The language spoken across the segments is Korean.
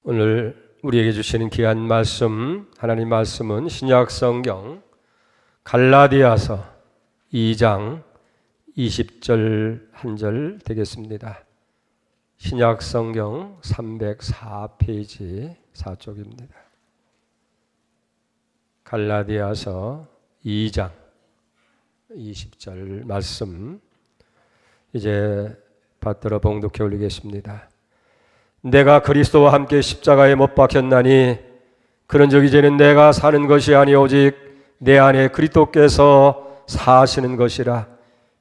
오늘 우리에게 주시는 귀한 말씀, 하나님 말씀은 신약 성경 갈라디아서 2장 20절 한 절 되겠습니다. 신약 성경 304페이지 4쪽입니다. 갈라디아서 2장 20절 말씀 이제 받들어 봉독해 올리겠습니다. 내가 그리스도와 함께 십자가에 못 박혔나니 그런즉 이제는 내가 사는 것이 아니 오직 내 안에 그리스도께서 사시는 것이라.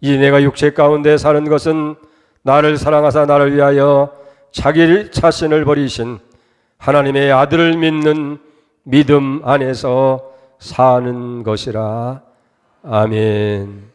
이제 내가 육체 가운데 사는 것은 나를 사랑하사 나를 위하여 자기 자신을 버리신 하나님의 아들을 믿는 믿음 안에서 사는 것이라. 아멘.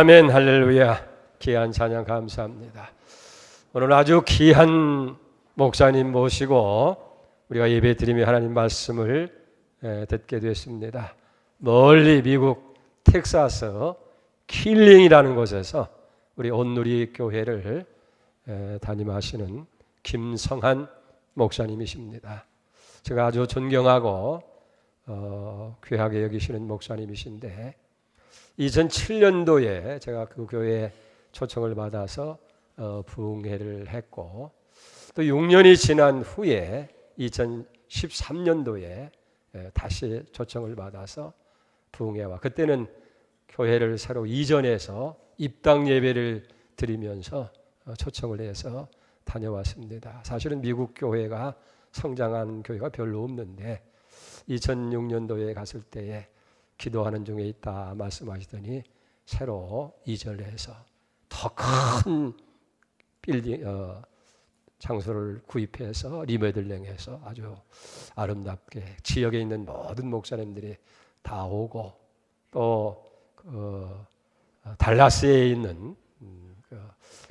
아멘. 할렐루야. 귀한 찬양 감사합니다. 오늘 아주 귀한 목사님 모시고 우리가 예배 드리며 하나님 말씀을 듣게 됐습니다. 멀리 미국 텍사스 킬링이라는 곳에서 우리 온누리 교회를 담임하시는 김성한 목사님이십니다. 제가 아주 존경하고 귀하게 여기시는 목사님이신데 2007년도에 제가 그 교회에 초청을 받아서 부흥회를 했고 또 6년이 지난 후에 2013년도에 다시 초청을 받아서 부흥회와 그때는 교회를 새로 이전해서 입당 예배를 드리면서 초청을 해서 다녀왔습니다. 사실은 미국 교회가 성장한 교회가 별로 없는데 2006년도에 갔을 때에 기도하는 중에 있다 말씀하시더니 새로 이전을 해서 더 큰 빌딩 장소를 구입해서 리모델링해서 아주 아름답게 지역에 있는 모든 목사님들이 다 오고 또 달라스에 있는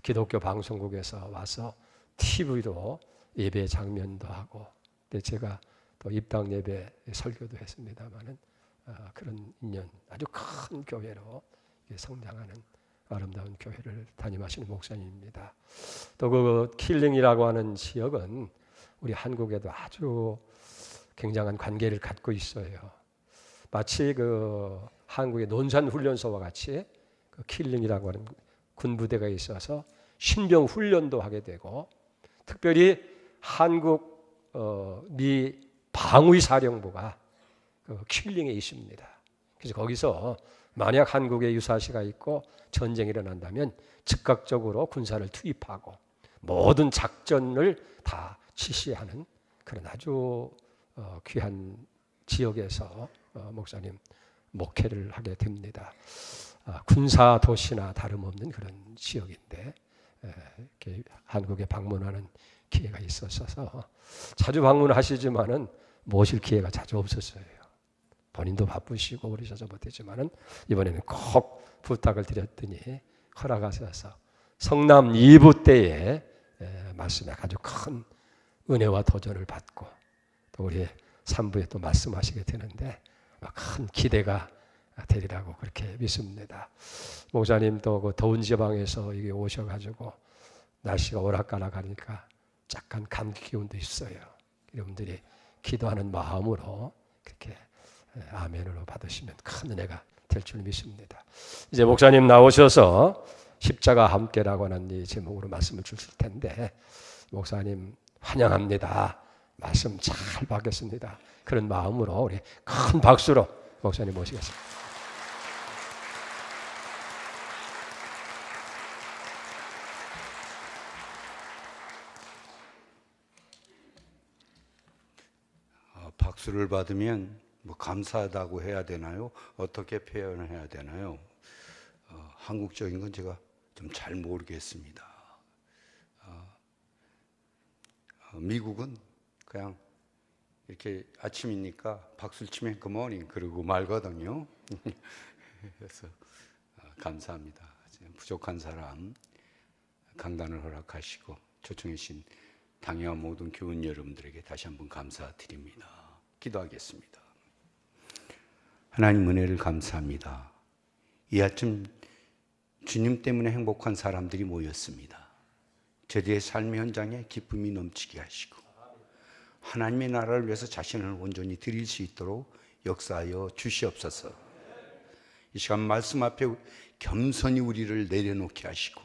기독교 방송국에서 와서 TV로 예배 장면도 하고 제가 또 입당 예배 설교도 했습니다마는 그런 인연 아주 큰 교회로 성장하는 아름다운 교회를 담임하시는 목사님입니다. 또 그 킬링이라고 하는 지역은 우리 한국에도 아주 굉장한 관계를 갖고 있어요. 마치 그 한국의 논산훈련소와 같이 그 킬링이라고 하는 군부대가 있어서 신병 훈련도 하게 되고 특별히 한국 미 방위사령부가 그 킬링에 있습니다. 그래서 거기서 만약 한국에 유사시가 있고 전쟁이 일어난다면 즉각적으로 군사를 투입하고 모든 작전을 다 지시하는 그런 아주 귀한 지역에서 목사님 목회를 하게 됩니다. 군사 도시나 다름없는 그런 지역인데 이렇게 한국에 방문하는 기회가 있었어서 자주 방문하시지만은 모실 기회가 자주 없었어요. 본인도 바쁘시고 그러셔서 못했지만은 이번에는 꼭 부탁을 드렸더니 허락하셔서 성남 2부 때에 말씀에 아주 큰 은혜와 도전을 받고 또 우리 3부에 또 말씀하시게 되는데 큰 기대가 되리라고 그렇게 믿습니다. 목사님 또 그 더운 지방에서 여기 오셔가지고 날씨가 오락가락하니까 약간 감기 기운도 있어요. 여러분들이 기도하는 마음으로 그렇게 아멘으로 받으시면 큰 은혜가 될 줄 믿습니다. 이제 목사님 나오셔서 십자가 함께라고 하는 이 제목으로 말씀을 주실 텐데 목사님 환영합니다. 말씀 잘 받겠습니다. 그런 마음으로 우리 큰 박수로 목사님 모시겠습니다. 박수를 받으면 뭐 감사하다고 해야 되나요? 어떻게 표현을 해야 되나요? 한국적인 건 제가 좀 잘 모르겠습니다. 미국은 그냥 이렇게 아침이니까 박수를 치면 굿모닝 그러고 말거든요. 그래서 감사합니다. 부족한 사람 강단을 허락하시고 초청해 주신 당회와 모든 교원 여러분들에게 다시 한번 감사드립니다. 기도하겠습니다. 하나님 은혜를 감사합니다. 이 아침 주님 때문에 행복한 사람들이 모였습니다. 저희의 삶의 현장에 기쁨이 넘치게 하시고 하나님의 나라를 위해서 자신을 온전히 드릴 수 있도록 역사하여 주시옵소서. 이 시간 말씀 앞에 겸손히 우리를 내려놓게 하시고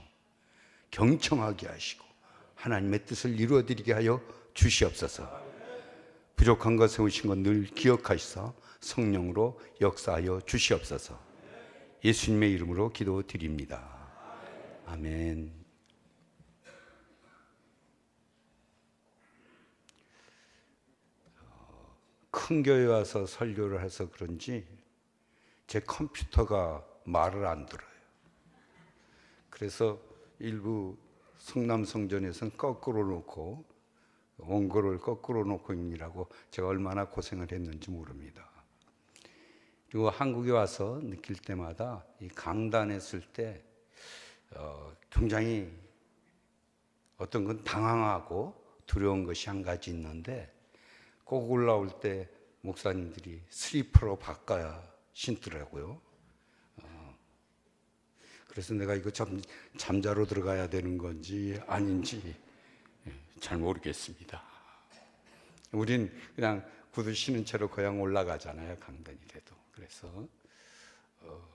경청하게 하시고 하나님의 뜻을 이루어드리게 하여 주시옵소서. 부족한 것 세우신 것 늘 기억하시사 성령으로 역사하여 주시옵소서. 예수님의 이름으로 기도드립니다. 아멘. 큰 교회 와서 설교를 해서 그런지 제 컴퓨터가 말을 안 들어요. 그래서 일부 성남 성전에서는 거꾸로 놓고 원고를 거꾸로 놓고 읽느라고 제가 얼마나 고생을 했는지 모릅니다. 그리고 한국에 와서 느낄 때마다 이 강단했을 때 굉장히 어떤 건 당황하고 두려운 것이 한 가지 있는데 꼭 올라올 때 목사님들이 슬리퍼로 바꿔야 신더라고요. 그래서 내가 이거 잠자로 들어가야 되는 건지 아닌지 잘 모르겠습니다. 우린 그냥 구두 신은 채로 그냥 올라가잖아요, 강단이라도. 그래서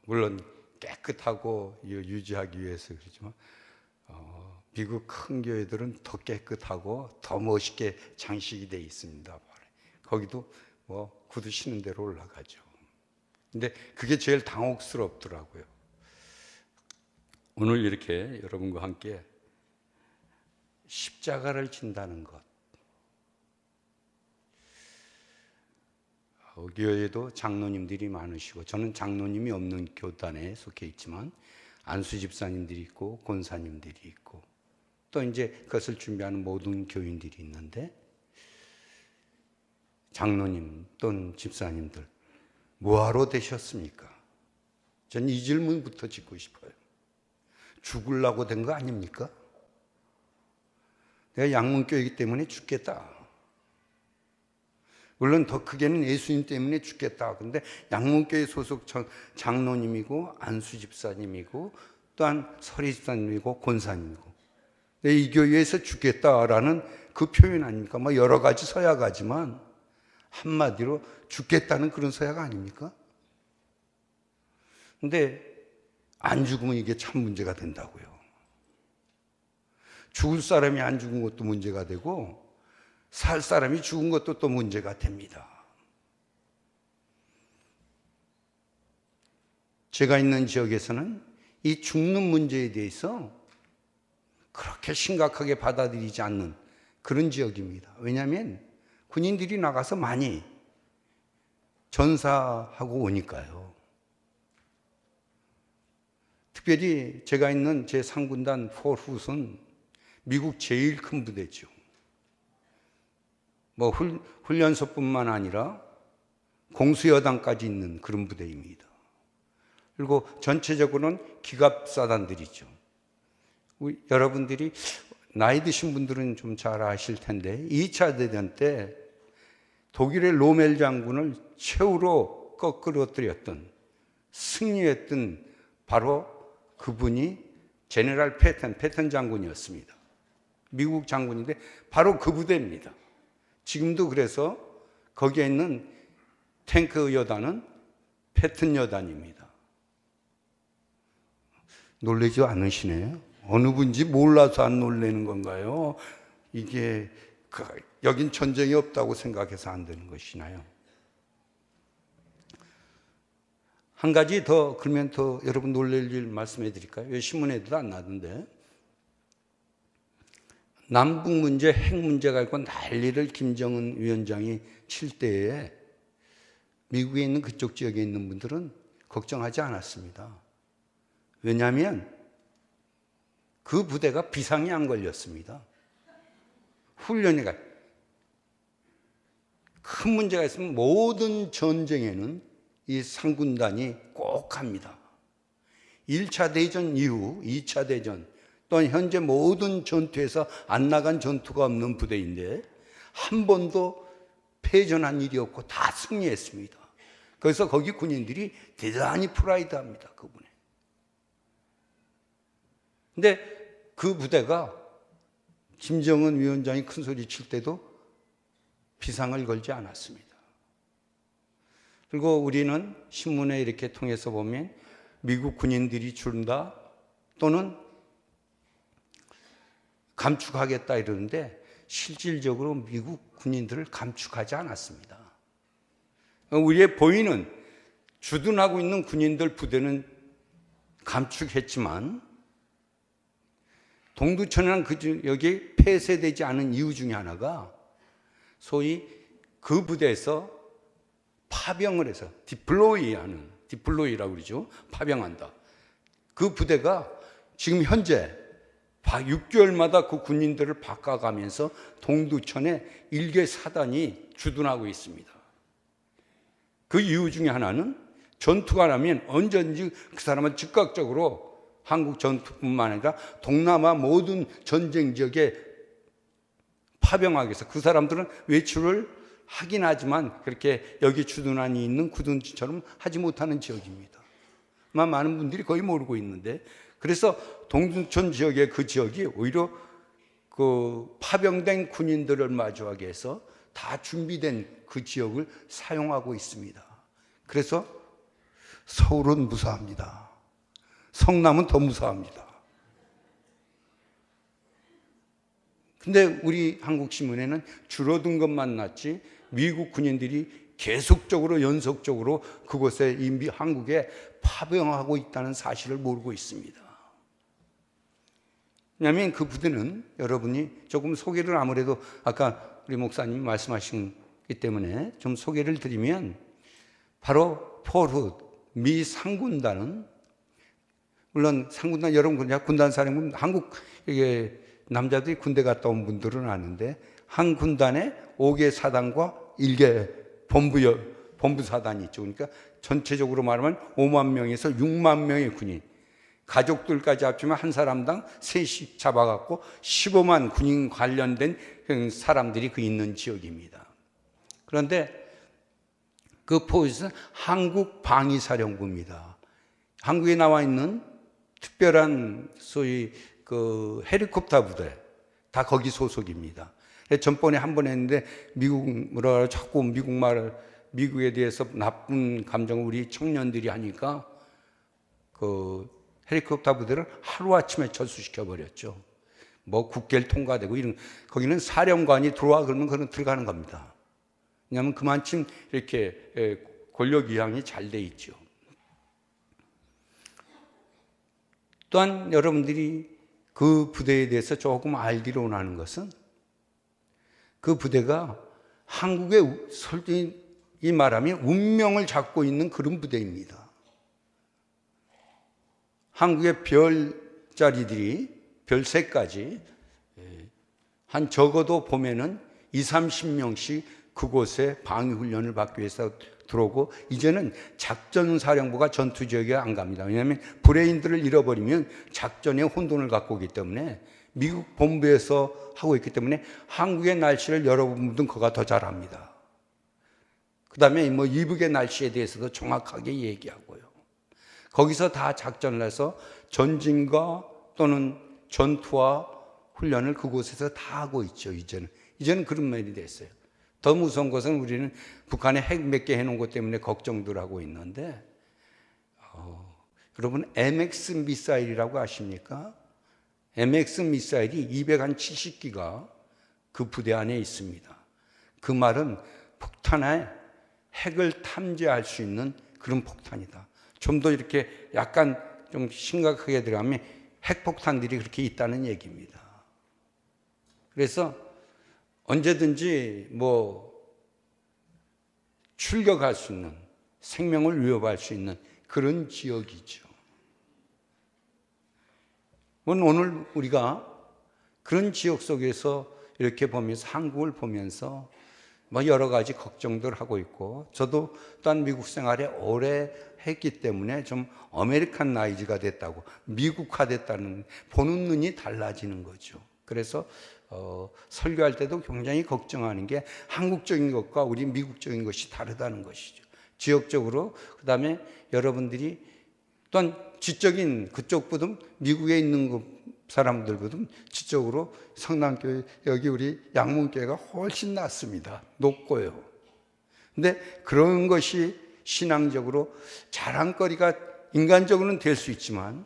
물론 깨끗하고 유지하기 위해서 그러지만 미국 큰 교회들은 더 깨끗하고 더 멋있게 장식이 돼 있습니다. 거기도 뭐 구두 신은 대로 올라가죠. 근데 그게 제일 당혹스럽더라고요. 오늘 이렇게 여러분과 함께 십자가를 진다는 것. 교회에도 장로님들이 많으시고, 저는 장로님이 없는 교단에 속해 있지만 안수 집사님들이 있고 권사님들이 있고 또 이제 그것을 준비하는 모든 교인들이 있는데, 장로님 또는 집사님들 뭐하러 되셨습니까? 전 이 질문부터 짓고 싶어요. 죽으려고 된 거 아닙니까? 내가 양문교회이기 때문에 죽겠다. 물론 더 크게는 예수님 때문에 죽겠다. 근데 양문교회 소속 장로님이고 안수 집사님이고 또한 서리 집사님이고 권사님이고 이 교회에서 죽겠다라는 그 표현 아닙니까? 뭐 여러 가지 서약하지만 한마디로 죽겠다는 그런 서약 아닙니까? 근데 안 죽으면 이게 참 문제가 된다고요. 죽을 사람이 안 죽은 것도 문제가 되고 살 사람이 죽은 것도 또 문제가 됩니다. 제가 있는 지역에서는 이 죽는 문제에 대해서 그렇게 심각하게 받아들이지 않는 그런 지역입니다. 왜냐하면 군인들이 나가서 많이 전사하고 오니까요. 특별히 제가 있는 제3군단 포ಹು스는 미국 제일 큰 부대죠. 뭐 훈련소뿐만 아니라 공수여단까지 있는 그런 부대입니다. 그리고 전체적으로는 기갑사단들이죠. 여러분들이 나이 드신 분들은 좀 잘 아실 텐데 2차 대전 때 독일의 로멜 장군을 최후로 꺾으러뜨렸던 승리했던 바로 그분이 제네럴 패턴 장군이었습니다. 미국 장군인데 바로 그 부대입니다. 지금도 그래서 거기에 있는 탱크 여단은 패턴 여단입니다. 놀라지 않으시네요. 어느 분인지 몰라서 안 놀라는 건가요? 이게 여긴 전쟁이 없다고 생각해서 안 되는 것이나요? 한 가지 더 그러면 더 여러분 놀랄 일 말씀해 드릴까요? 신문에도 안 나던데 남북 문제, 핵 문제가 있고 난리를 김정은 위원장이 칠 때에 미국에 있는 그쪽 지역에 있는 분들은 걱정하지 않았습니다. 왜냐하면 그 부대가 비상이 안 걸렸습니다. 훈련이가 큰 문제가 있으면 모든 전쟁에는 이 상군단이 꼭 갑니다. 1차 대전 이후 2차 대전 또는 현재 모든 전투에서 안 나간 전투가 없는 부대인데 한 번도 패전한 일이 없고 다 승리했습니다. 그래서 거기 군인들이 대단히 프라이드합니다. 그분에. 근데 그 부대가 김정은 위원장이 큰 소리 칠 때도 비상을 걸지 않았습니다. 그리고 우리는 신문에 이렇게 통해서 보면 미국 군인들이 준다 또는 감축하겠다 이러는데 실질적으로 미국 군인들을 감축하지 않았습니다. 우리의 보이는 주둔하고 있는 군인들 부대는 감축했지만 동두천이라는 여기 폐쇄되지 않은 이유 중에 하나가 소위 그 부대에서 파병을 해서 디플로이라고 그러죠. 파병한다. 그 부대가 지금 현재 6개월마다 그 군인들을 바꿔가면서 동두천에 일개 사단이 주둔하고 있습니다. 그 이유 중에 하나는 전투가 나면 언제든지 그 사람은 즉각적으로 한국 전투뿐만 아니라 동남아 모든 전쟁 지역에 파병하기 위해서 그 사람들은 외출을 하긴 하지만 그렇게 여기 주둔한이 있는 구둔지처럼 하지 못하는 지역입니다. 많은 분들이 거의 모르고 있는데, 그래서 동두천 지역의 그 지역이 오히려 그 파병된 군인들을 마주하게 해서 다 준비된 그 지역을 사용하고 있습니다. 그래서 서울은 무사합니다. 성남은 더 무사합니다. 근데 우리 한국신문에는 줄어든 것만 났지 미국 군인들이 계속적으로 연속적으로 그곳에 이미 한국에 파병하고 있다는 사실을 모르고 있습니다. 왜냐하면 그 부대는 여러분이 조금 소개를, 아무래도 아까 우리 목사님이 말씀하신 기 때문에 좀 소개를 드리면, 바로 폴훗 미 상군단은, 물론 상군단, 여러분 그냥 군단 사령부, 한국 이게 남자들이 군대 갔다 온 분들은 아는데, 한 군단에 5개 사단과 1개 본부 사단이 있죠. 그러니까 전체적으로 말하면 5만 명에서 6만 명의 군인, 가족들까지 합치면 한 사람당 셋씩 잡아갖고 15만 군인 관련된 사람들이 그 있는 지역입니다. 그런데 그 포지션은 한국 방위사령부입니다. 한국에 나와 있는 특별한 소위 그 헬리콥터 부대 다 거기 소속입니다. 전번에 한 번 했는데 자꾸 미국에 대해서 나쁜 감정을 우리 청년들이 하니까 그 헬리콥터 부대를 하루아침에 철수시켜 버렸죠. 뭐 국계를 통과되고 이런, 거기는 사령관이 들어와 그러면 그는 들어가는 겁니다. 왜냐하면 그만큼 이렇게 권력 이양이 잘 돼 있죠. 또한 여러분들이 그 부대에 대해서 조금 알기로 원하는 것은, 그 부대가 한국의 솔직히 말하면 운명을 잡고 있는 그런 부대입니다. 한국의 별자리들이 별새까지 한 적어도 보면은 20-30명씩 그곳에 방위훈련을 받기 위해서 들어오고, 이제는 작전사령부가 전투지역에 안 갑니다. 왜냐하면 브레인들을 잃어버리면 작전에 혼돈을 갖고 오기 때문에 미국 본부에서 하고 있기 때문에 한국의 날씨를 여러분들은 그가 더 잘합니다. 그 다음에 뭐 이북의 날씨에 대해서도 정확하게 얘기하고요. 거기서 다 작전을 해서 전진과 또는 전투와 훈련을 그곳에서 다 하고 있죠. 이제는 그런 면이 됐어요. 더 무서운 것은 우리는 북한에 핵 몇 개 해놓은 것 때문에 걱정들 하고 있는데, 여러분 MX 미사일이라고 아십니까? MX 미사일이 270기가 그 부대 안에 있습니다. 그 말은 폭탄에 핵을 탐지할 수 있는 그런 폭탄이다. 좀 더 이렇게 약간 좀 심각하게 들어가면 핵폭탄들이 그렇게 있다는 얘기입니다. 그래서 언제든지 뭐 출격할 수 있는, 생명을 위협할 수 있는 그런 지역이죠. 오늘 우리가 그런 지역 속에서 이렇게 보면서, 한국을 보면서 뭐 여러 가지 걱정들 하고 있고, 저도 또한 미국 생활에 오래 했기 때문에 좀 아메리칸나이즈가 됐다고, 미국화됐다는, 보는 눈이 달라지는 거죠. 그래서 설교할 때도 굉장히 걱정하는 게 한국적인 것과 우리 미국적인 것이 다르다는 것이죠. 지역적으로, 그 다음에 여러분들이 또한 지적인 그쪽보다, 미국에 있는 사람들보다 지적으로 성남교회, 여기 우리 양문교회가 훨씬 낫습니다. 높고요. 근데 그런 것이 신앙적으로 자랑거리가 인간적으로는 될 수 있지만,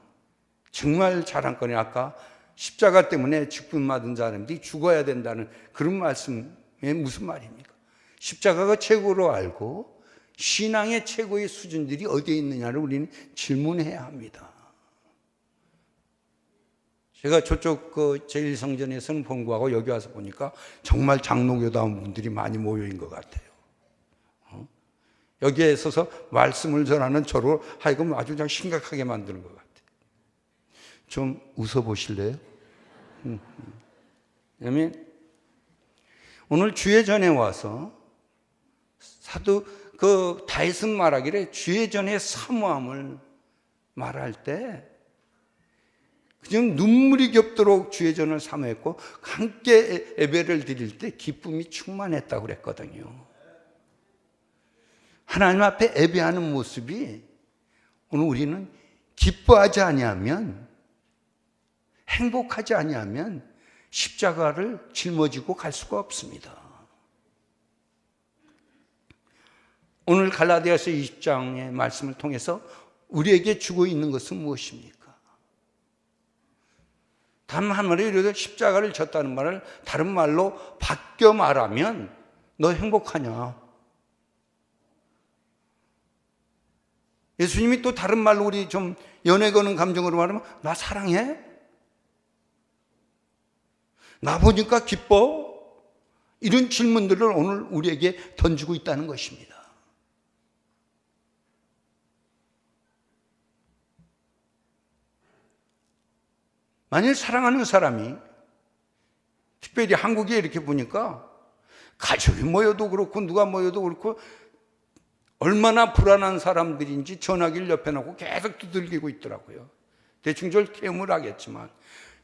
정말 자랑거리, 아까 십자가 때문에 직분 받은 사람들이 죽어야 된다는 그런 말씀에 무슨 말입니까? 십자가가 최고로 알고 신앙의 최고의 수준들이 어디에 있느냐를 우리는 질문해야 합니다. 제가 저쪽 그 제1성전에서는 본 거하고 여기 와서 보니까 정말 장로교다운 분들이 많이 모여 있는 것 같아요. 여기에 서서 말씀을 전하는 저로 하여금 아주 그냥 심각하게 만드는 것 같아요. 좀 웃어보실래요? 왜냐면 오늘 주의 전에 와서 사도 그 다윗은 말하기를 주의 전에 사모함을 말할 때 그냥 눈물이 겹도록 주의 전을 사모했고, 함께 예배를 드릴 때 기쁨이 충만했다고 그랬거든요. 하나님 앞에 예배하는 모습이 오늘 우리는 기뻐하지 아니하면, 행복하지 아니하면 십자가를 짊어지고 갈 수가 없습니다. 오늘 갈라디아서 20장의 말씀을 통해서 우리에게 주고 있는 것은 무엇입니까? 단 한마디로 십자가를 졌다는 말을 다른 말로 바뀌어 말하면 너 행복하냐? 예수님이 또 다른 말로 우리 좀 연애 거는 감정으로 말하면 나 사랑해? 나 보니까 기뻐? 이런 질문들을 오늘 우리에게 던지고 있다는 것입니다. 만일 사랑하는 사람이, 특별히 한국에 이렇게 보니까 가족이 모여도 그렇고 누가 모여도 그렇고 얼마나 불안한 사람들인지 전화기를 옆에 놓고 계속 두들기고 있더라고요. 대충 절 개음을 하겠지만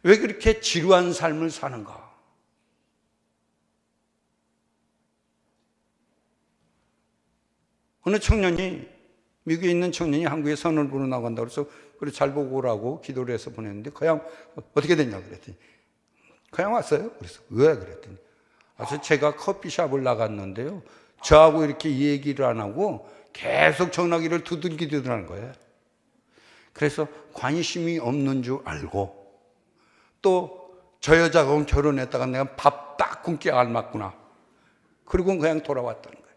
왜 그렇게 지루한 삶을 사는가? 어느 청년이, 미국에 있는 청년이 한국에 선을 보러 나간다고 해서 그래 잘 보고 오라고 기도를 해서 보냈는데 그냥 어떻게 됐냐고 그랬더니 그냥 왔어요. 그래서 왜? 그랬더니 제가 커피숍을 나갔는데요, 저하고 이렇게 얘기를 안 하고 계속 전화기를 두들기더라는 거예요. 그래서 관심이 없는 줄 알고 또 저 여자하고 결혼했다가 내가 밥 딱 굶게 알맞구나, 그리고 그냥 돌아왔다는 거예요.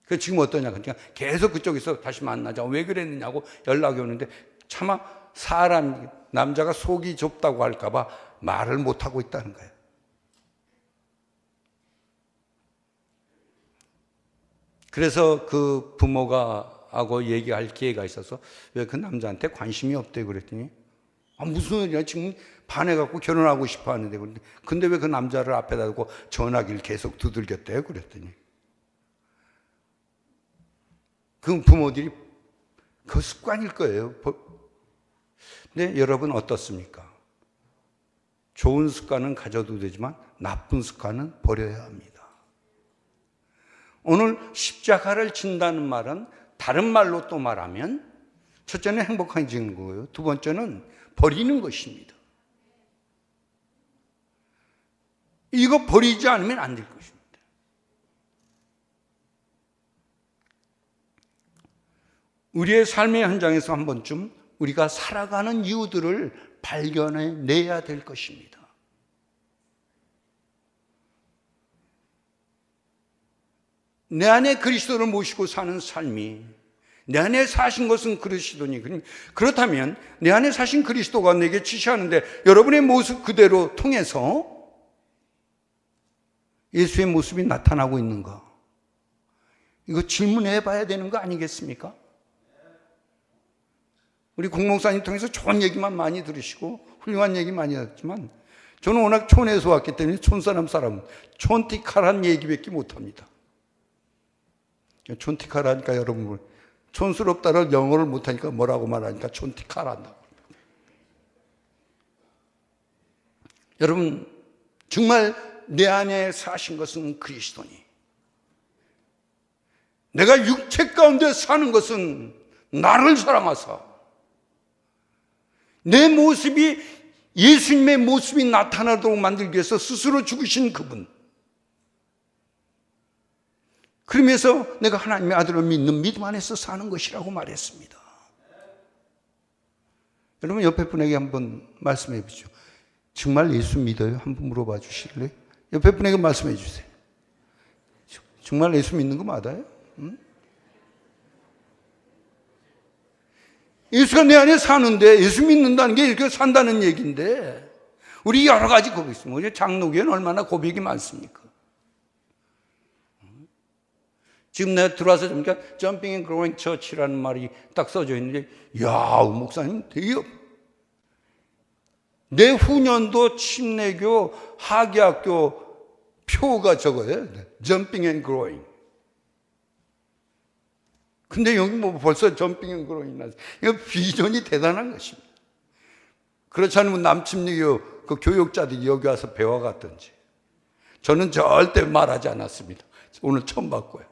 그 지금 어떠냐? 그러니까 계속 그쪽에서 다시 만나자, 왜 그랬느냐고 연락이 오는데 차마 사람, 남자가 속이 좁다고 할까봐 말을 못하고 있다는 거예요. 그래서 그 부모가 하고 얘기할 기회가 있어서 왜 그 남자한테 관심이 없대 그랬더니 무슨 소리야, 지금 반해갖고 결혼하고 싶어 하는데, 근데 왜 그 남자를 앞에다 두고 전화기를 계속 두들겼대요 그랬더니 그 부모들이 그 습관일 거예요. 근데 여러분 어떻습니까? 좋은 습관은 가져도 되지만 나쁜 습관은 버려야 합니다. 오늘 십자가를 진다는 말은 다른 말로 또 말하면 첫째는 행복해지는 거고요, 두 번째는 버리는 것입니다. 이거 버리지 않으면 안 될 것입니다. 우리의 삶의 현장에서 한 번쯤 우리가 살아가는 이유들을 발견해 내야 될 것입니다. 내 안에 그리스도를 모시고 사는 삶이, 내 안에 사신 것은 그리스도니, 그렇다면 내 안에 사신 그리스도가 내게 지시하는데 여러분의 모습 그대로 통해서 예수의 모습이 나타나고 있는가? 이거 질문해 봐야 되는 거 아니겠습니까? 우리 공목사님 통해서 좋은 얘기만 많이 들으시고 훌륭한 얘기 많이 했지만 저는 워낙 촌에서 왔기 때문에 촌사람 촌티카란 얘기밖에 못합니다. 촌티카라니까 여러분, 촌스럽다를 영어를 못하니까 뭐라고 말하니까 촌티카란다. 여러분, 정말 내 안에 사신 것은 그리스도니, 내가 육체 가운데 사는 것은 나를 사랑하사 내 모습이 예수님의 모습이 나타나도록 만들기 위해서 스스로 죽으신 그분, 그러면서 내가 하나님의 아들을 믿는 믿음 안에서 사는 것이라고 말했습니다. 여러분 옆에 분에게 한번 말씀해 보시죠. 정말 예수 믿어요? 한번 물어봐 주실래요? 옆에 분에게 말씀해 주세요. 정말 예수 믿는 거 맞아요? 응? 예수가 내 안에 사는데 예수 믿는다는 게 이렇게 산다는 얘기인데, 우리 여러 가지 고백이 있습니다. 우리 장로교회는 얼마나 고백이 많습니까? 지금 내가 들어와서 보니까 Jumping and Growing Church라는 말이 딱 써져 있는데, 야, 목사님 되게 내 후년도 침례교 하계학교 표가 적어요. Jumping and Growing. 근데 여기 뭐 벌써 Jumping and Growing 나서 이거 비전이 대단한 것입니다. 그렇지 않으면 남침례교 그 교육자들이 여기 와서 배워갔든지. 저는 절대 말하지 않았습니다. 오늘 처음 봤고요.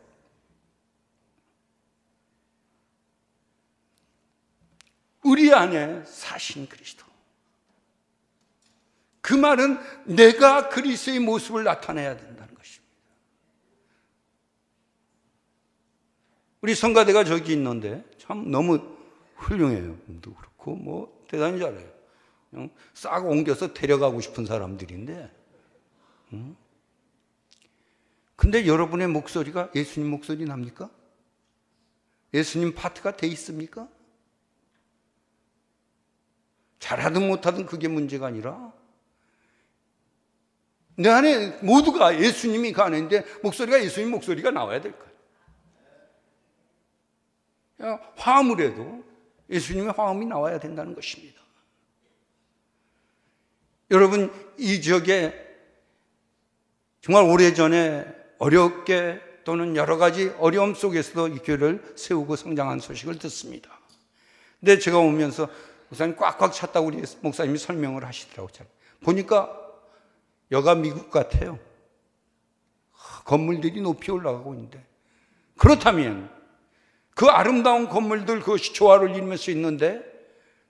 우리 안에 사신 그리스도. 그 말은 내가 그리스도의 모습을 나타내야 된다는 것입니다. 우리 성가대가 저기 있는데 참 너무 훌륭해요. 도 그렇고 뭐 대단히 잘해요. 그냥 싹 옮겨서 데려가고 싶은 사람들인데, 근데 여러분의 목소리가 예수님 목소리 납니까? 예수님 파트가 돼 있습니까? 잘하든 못하든 그게 문제가 아니라 내 안에 모두가 예수님이 가는데 목소리가 예수님 목소리가 나와야 될 거예요. 화음을 해도 예수님의 화음이 나와야 된다는 것입니다. 여러분, 이 지역에 정말 오래전에 어렵게 또는 여러 가지 어려움 속에서도 이 교회를 세우고 성장한 소식을 듣습니다. 근데 제가 오면서 목사님 꽉꽉 찼다고 우리 목사님이 설명을 하시더라고요. 보니까 여가 미국 같아요. 건물들이 높이 올라가고 있는데, 그렇다면 그 아름다운 건물들 그것이 조화를 이루면서 있는데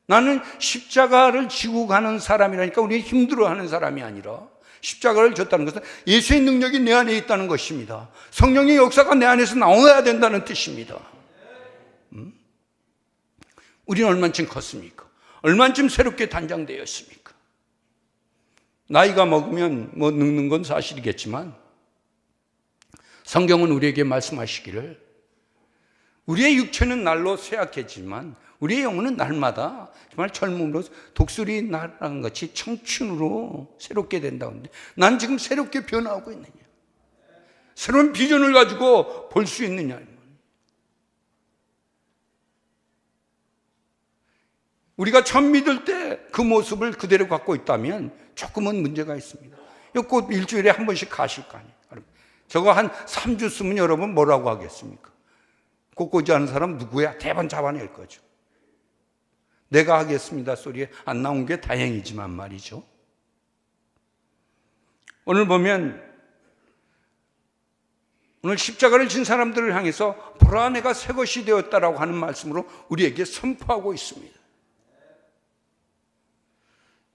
나는 십자가를 지고 가는 사람이라니까 우리 힘들어하는 사람이 아니라 십자가를 졌다는 것은 예수의 능력이 내 안에 있다는 것입니다. 성령의 역사가 내 안에서 나와야 된다는 뜻입니다. 우리는 얼마쯤 컸습니까? 얼마쯤 새롭게 단장되었습니까? 나이가 먹으면 뭐 늙는 건 사실이겠지만 성경은 우리에게 말씀하시기를 우리의 육체는 날로 쇠약해지만 우리의 영혼은 날마다 정말 젊음으로 독수리 날아간 같이 청춘으로 새롭게 된다는데, 난 지금 새롭게 변화하고 있느냐? 새로운 비전을 가지고 볼 수 있느냐? 우리가 처음 믿을 때 그 모습을 그대로 갖고 있다면 조금은 문제가 있습니다. 꼭 일주일에 한 번씩 가실 거 아니에요. 저거 한 3주 쓰면 여러분 뭐라고 하겠습니까? 꽃꽂이 하는 사람 누구야? 대번 잡아낼 거죠. 내가 하겠습니다 소리에 안 나온 게 다행이지만 말이죠. 오늘 보면 오늘 십자가를 진 사람들을 향해서 보라 내가 새 것이 되었다라고 하는 말씀으로 우리에게 선포하고 있습니다.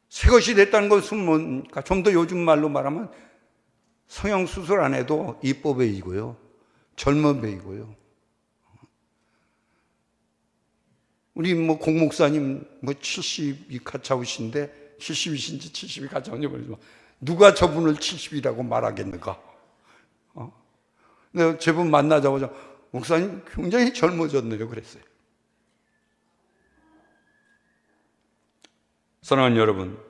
새 것이 됐다는 것은 뭔가 좀 더 요즘 말로 말하면 성형수술 안 해도 이뻐 보이고요, 젊어 보이고요. 우리 뭐 공목사님 뭐 70이 가차우신데 70이신지 70이 가차우신지 모르지만 누가 저분을 70이라고 말하겠는가? 내가 저분 만나자마자 목사님 굉장히 젊어졌네요 그랬어요. 사랑하는 여러분,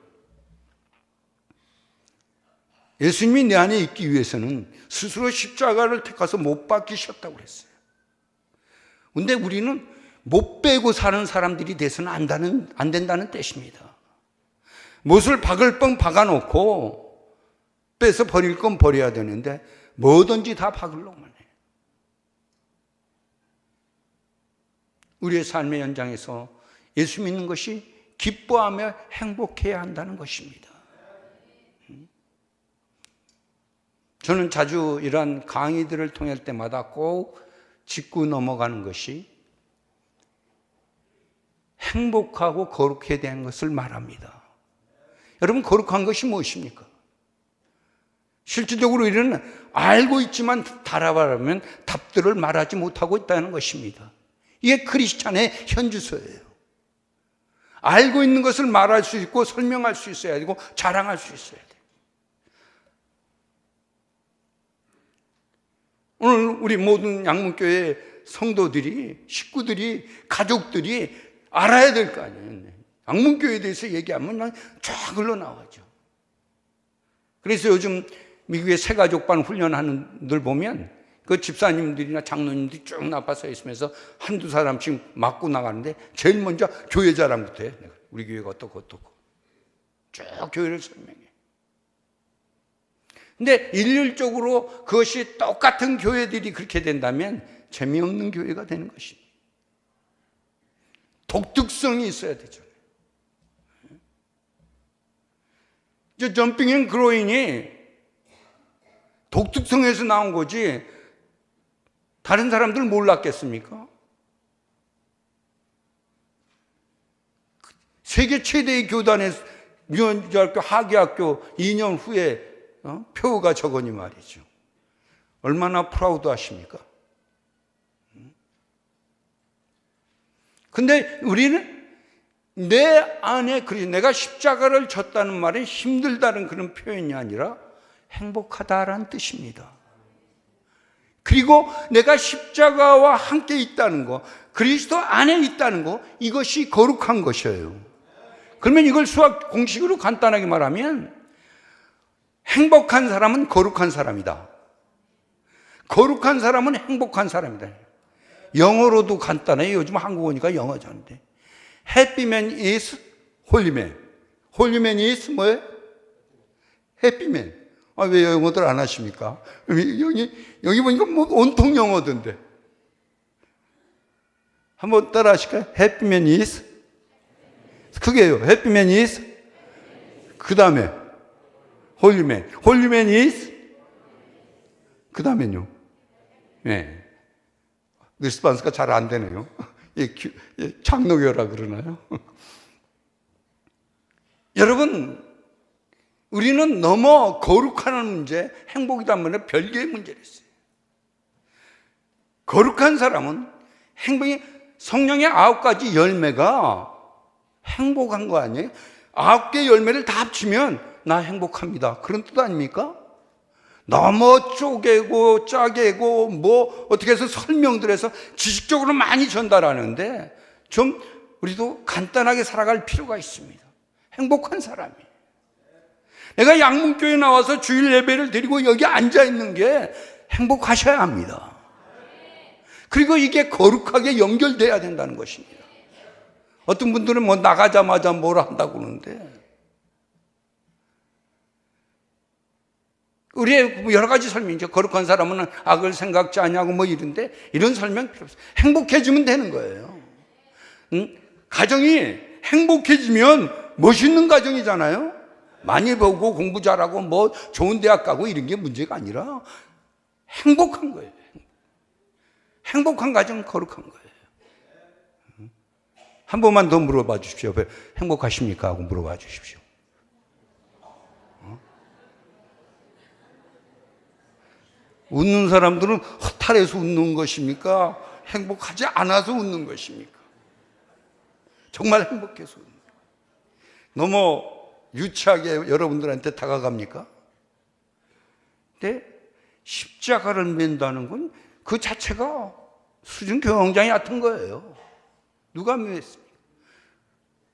예수님이 내 안에 있기 위해서는 스스로 십자가를 택해서 못 박히셨다고 그랬어요. 근데 우리는 못 빼고 사는 사람들이 돼서는 안 된다는 뜻입니다. 못을 박을 뻥 박아놓고 빼서 버릴 건 버려야 되는데 뭐든지 다 박으려고만 해요. 우리의 삶의 현장에서 예수 믿는 것이 기뻐하며 행복해야 한다는 것입니다. 저는 자주 이러한 강의들을 통할 때마다 꼭 짚고 넘어가는 것이 행복하고 거룩해야 되는 것을 말합니다. 여러분, 거룩한 것이 무엇입니까? 실질적으로 우리는 알고 있지만 달아바라면 답들을 말하지 못하고 있다는 것입니다. 이게 크리스찬의 현주소예요. 알고 있는 것을 말할 수 있고 설명할 수 있어야 되고 자랑할 수 있어야 돼요. 오늘 우리 모든 양문교회 성도들이, 식구들이, 가족들이 알아야 될 거 아니에요. 양문교회에 대해서 얘기하면 쫙 흘러나와죠. 그래서 요즘 미국의 새가족반 훈련하는 분들 보면 그 집사님들이나 장로님들이 쭉 나빠서 있으면서 한두 사람씩 맞고 나가는데 제일 먼저 교회 자랑부터 해. 우리 교회가 어떻고 쭉 교회를 설명해. 근데 일률적으로 그것이 똑같은 교회들이 그렇게 된다면 재미없는 교회가 되는 것입니다. 독특성이 있어야 되죠. 이제 점핑 앤 그로잉이 독특성에서 나온 거지 다른 사람들 몰랐겠습니까? 세계 최대의 교단의 유언주학교 하계학교 2년 후에 표가 저거니 말이죠. 얼마나 프라우드 하십니까? 근데 우리는 내 안에 내가 십자가를 졌다는 말은 힘들다는 그런 표현이 아니라 행복하다라는 뜻입니다. 그리고 내가 십자가와 함께 있다는 거, 그리스도 안에 있다는 거, 이것이 거룩한 것이에요. 그러면 이걸 수학 공식으로 간단하게 말하면 행복한 사람은 거룩한 사람이다. 거룩한 사람은 행복한 사람이다. 영어로도 간단해요. 요즘 한국어니까 영어잖아요. Happy man is holy man. Holy man is 뭐예요? Happy man. 아, 왜 영어들 안 하십니까? 여기 보니까 뭐 온통 영어던데. 한번 따라 하실까요? Happy man is. 그게요. Happy man is. 그 다음에 holy man. Holy man is. 그 다음에요. 네. 리스판스가 잘 안 되네요. 장로교라 그러나요? 여러분, 우리는 너무 거룩한 문제, 행복이란 말은 별개의 문제를 했어요. 거룩한 사람은 행복이 성령의 9가지 열매가 행복한 거 아니에요? 9개 열매를 다 합치면 나 행복합니다. 그런 뜻 아닙니까? 너무 쪼개고 짜개고 뭐 어떻게 해서 설명들 해서 지식적으로 많이 전달하는데 좀 우리도 간단하게 살아갈 필요가 있습니다. 행복한 사람이. 내가 양문교회 나와서 주일 예배를 드리고 여기 앉아 있는 게 행복하셔야 합니다. 그리고 이게 거룩하게 연결돼야 된다는 것입니다. 어떤 분들은 뭐 나가자마자 뭘 한다고 그러는데 우리의 여러 가지 설명이죠. 거룩한 사람은 악을 생각지 않냐고 뭐 이런데 이런 설명 필요 없어요. 행복해지면 되는 거예요. 가정이 행복해지면 멋있는 가정이잖아요. 많이 배우고 공부 잘하고 뭐 좋은 대학 가고 이런 게 문제가 아니라 행복한 거예요. 행복한 가정은 거룩한 거예요. 한 번만 더 물어봐 주십시오. 행복하십니까? 하고 물어봐 주십시오. 웃는 사람들은 허탈해서 웃는 것입니까? 행복하지 않아서 웃는 것입니까? 정말 행복해서 웃는 거예요. 너무 유치하게 여러분들한테 다가갑니까? 근데 십자가를 맨다는 건 그 자체가 수준 교황장이 얕은 거예요. 누가 미웠습니까?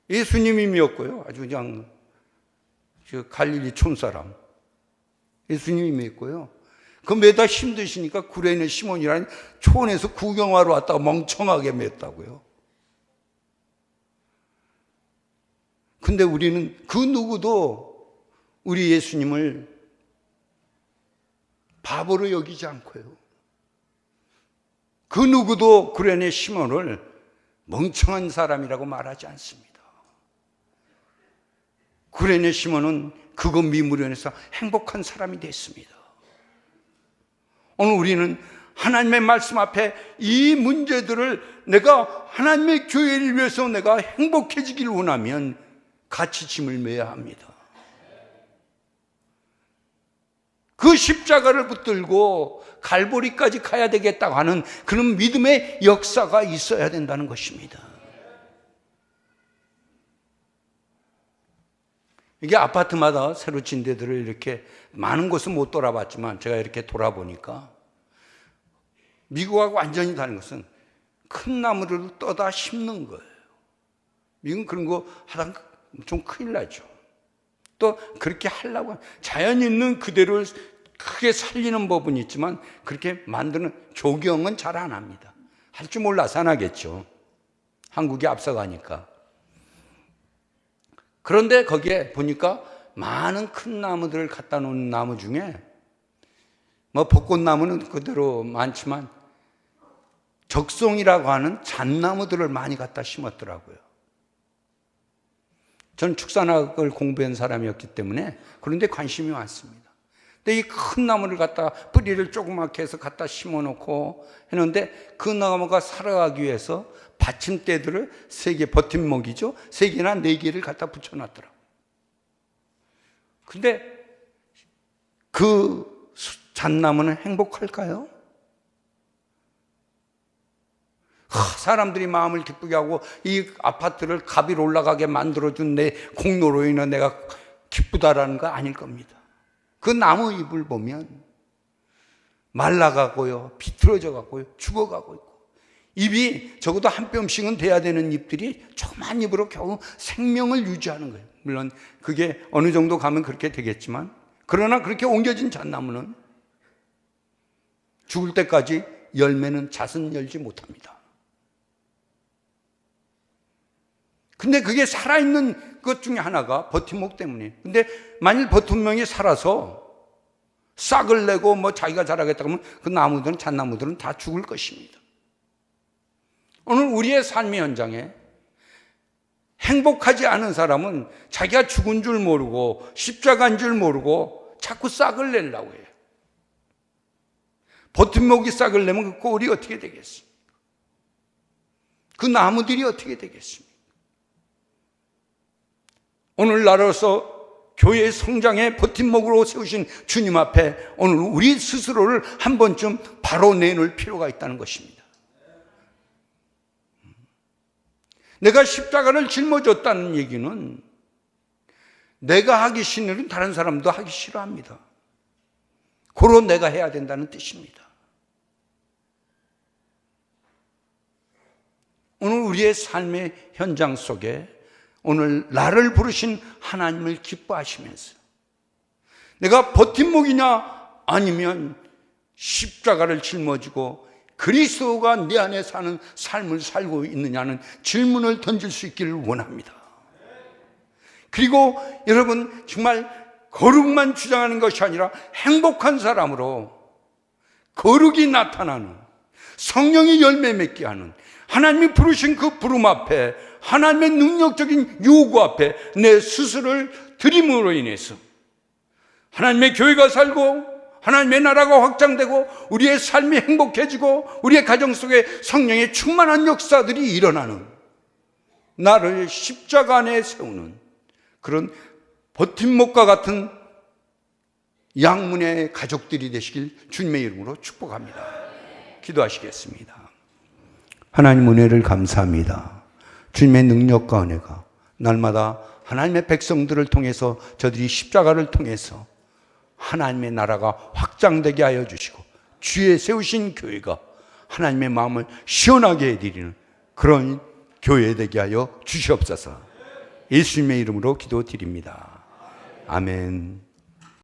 예수님이 미웠고요. 아주 그냥 갈릴리 촌사람. 예수님이 미웠고요. 그 매다 힘드시니까 굴에 있는 시몬이라는 초원에서 구경하러 왔다가 멍청하게 맸다고요. 근데 우리는 그 누구도 우리 예수님을 바보로 여기지 않고요. 그 누구도 구레네 시몬을 멍청한 사람이라고 말하지 않습니다. 구레네 시몬은 그거 미무련해서 행복한 사람이 됐습니다. 오늘 우리는 하나님의 말씀 앞에 이 문제들을 내가 하나님의 교회를 위해서 내가 행복해지기를 원하면 같이 짐을 매야 합니다. 그 십자가를 붙들고 갈보리까지 가야 되겠다고 하는 그런 믿음의 역사가 있어야 된다는 것입니다. 이게 아파트마다 새로 진 데들을 이렇게 많은 곳은 못 돌아봤지만 제가 이렇게 돌아보니까 미국하고 완전히 다른 것은 큰 나무를 떠다 심는 거예요. 미국은 그런 거 하다가 좀 큰일 나죠. 또 그렇게 하려고 자연 있는 그대로 크게 살리는 법은 있지만 그렇게 만드는 조경은 잘 안 합니다. 할 줄 몰라서 안 하겠죠. 한국이 앞서가니까. 그런데 거기에 보니까 많은 큰 나무들을 갖다 놓은 나무 중에 뭐 벚꽃나무는 그대로 많지만 적송이라고 하는 잣나무들을 많이 갖다 심었더라고요. 전 축산학을 공부한 사람이었기 때문에 그런데 관심이 많습니다. 근데 이 큰 나무를 갖다 뿌리를 조그맣게 해서 갖다 심어놓고 했는데 그 나무가 살아가기 위해서 받침대들을 3개, 버팀목이죠, 3개나 4개를 갖다 붙여놨더라. 근데 그 잣나무는 행복할까요? 사람들이 마음을 기쁘게 하고 이 아파트를 갑일 올라가게 만들어준 내 공로로 인해 내가 기쁘다라는 거 아닐 겁니다. 그 나무 잎을 보면 말라가고요, 비틀어져 가고요, 죽어가고 있고, 잎이 적어도 한 뼘씩은 돼야 되는 잎들이 조그만 잎으로 겨우 생명을 유지하는 거예요. 물론 그게 어느 정도 가면 그렇게 되겠지만, 그러나 그렇게 옮겨진 잣나무는 죽을 때까지 열매는 잣은 열지 못합니다. 근데 그게 살아있는 것 중에 하나가 버팀목 때문이에요. 근데 만일 버팀목이 살아서 싹을 내고 뭐 자기가 자라겠다 그러면 그 나무들은, 잣나무들은 다 죽을 것입니다. 오늘 우리의 삶의 현장에 행복하지 않은 사람은 자기가 죽은 줄 모르고 십자가인 줄 모르고 자꾸 싹을 내려고 해요. 버팀목이 싹을 내면 그 꼴이 어떻게 되겠습니까? 그 나무들이 어떻게 되겠습니까? 오늘날로서 교회의 성장의 버팀목으로 세우신 주님 앞에 오늘 우리 스스로를 한 번쯤 바로 내놓을 필요가 있다는 것입니다. 내가 십자가를 짊어졌다는 얘기는 내가 하기 싫은 일은 다른 사람도 하기 싫어합니다. 고로 내가 해야 된다는 뜻입니다. 오늘 우리의 삶의 현장 속에 오늘 나를 부르신 하나님을 기뻐하시면서 내가 버팀목이냐 아니면 십자가를 짊어지고 그리스도가 내 안에 사는 삶을 살고 있느냐는 질문을 던질 수 있기를 원합니다. 그리고 여러분, 정말 거룩만 주장하는 것이 아니라 행복한 사람으로 거룩이 나타나는, 성령이 열매 맺게 하는, 하나님이 부르신 그 부름 앞에, 하나님의 능력적인 요구 앞에 내 스스로를 드림으로 인해서 하나님의 교회가 살고 하나님의 나라가 확장되고 우리의 삶이 행복해지고 우리의 가정 속에 성령의 충만한 역사들이 일어나는, 나를 십자가 안에 세우는 그런 버팀목과 같은 양문의 가족들이 되시길 주님의 이름으로 축복합니다. 기도하시겠습니다. 하나님 은혜를 감사합니다. 주님의 능력과 은혜가 날마다 하나님의 백성들을 통해서, 저들이 십자가를 통해서 하나님의 나라가 확장되게 하여 주시고 주에 세우신 교회가 하나님의 마음을 시원하게 해드리는 그런 교회 되게 하여 주시옵소서. 예수님의 이름으로 기도드립니다. 아멘.